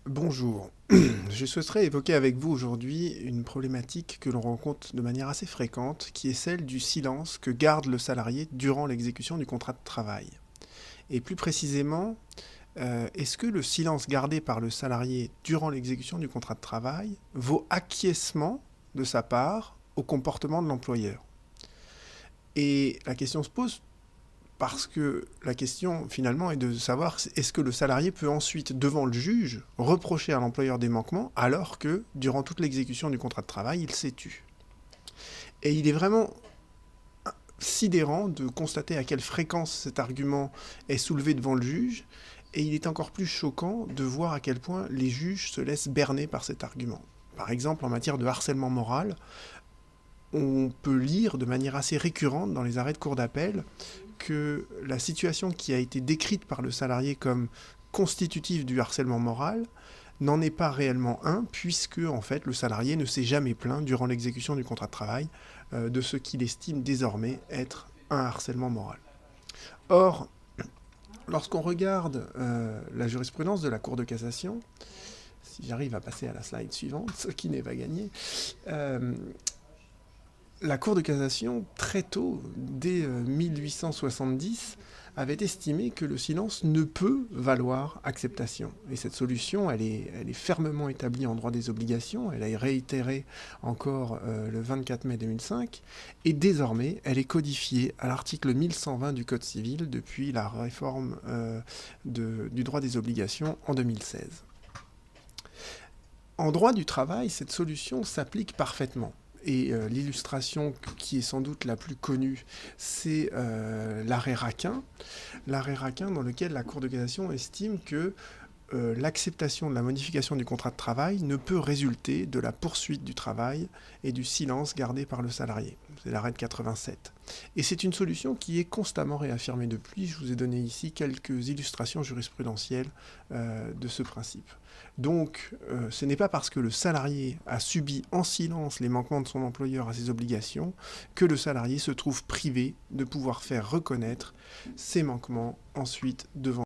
Bonjour. Je souhaiterais évoquer avec vous aujourd'hui une problématique que l'on rencontre de manière assez fréquente, qui est celle du silence que garde le salarié durant l'exécution du contrat de travail. Et plus précisément, est-ce que le silence gardé par le salarié durant l'exécution du contrat de travail vaut acquiescement de sa part au comportement de l'employeur? Et la question se pose parce que la question, finalement, est de savoir est-ce que le salarié peut ensuite, devant le juge, reprocher à l'employeur des manquements alors que, durant toute l'exécution du contrat de travail, il s'est tu. Et il est vraiment sidérant de constater à quelle fréquence cet argument est soulevé devant le juge, et il est encore plus choquant de voir à quel point les juges se laissent berner par cet argument. Par exemple, en matière de harcèlement moral, on peut lire de manière assez récurrente dans les arrêts de cour d'appel que la situation qui a été décrite par le salarié comme constitutive du harcèlement moral n'en est pas réellement un, puisque en fait le salarié ne s'est jamais plaint durant l'exécution du contrat de travail de ce qu'il estime désormais être un harcèlement moral. Or, lorsqu'on regarde la jurisprudence de la Cour de cassation, si j'arrive à passer à la slide suivante, ce qui n'est pas gagné, la Cour de cassation, très tôt, dès 1870, avait estimé que le silence ne peut valoir acceptation. Et cette solution, elle est fermement établie en droit des obligations, elle est réitérée encore le 24 mai 2005, et désormais, elle est codifiée à l'article 1120 du Code civil depuis la réforme du droit des obligations en 2016. En droit du travail, cette solution s'applique parfaitement. Et l'illustration qui est sans doute la plus connue, c'est l'arrêt Raquin. L'arrêt Raquin dans lequel la Cour de cassation estime que l'acceptation de la modification du contrat de travail ne peut résulter de la poursuite du travail et du silence gardé par le salarié. C'est l'arrêt de 87. Et c'est une solution qui est constamment réaffirmée depuis. Je vous ai donné ici quelques illustrations jurisprudentielles de ce principe. Donc, ce n'est pas parce que le salarié a subi en silence les manquements de son employeur à ses obligations que le salarié se trouve privé de pouvoir faire reconnaître ses manquements ensuite devant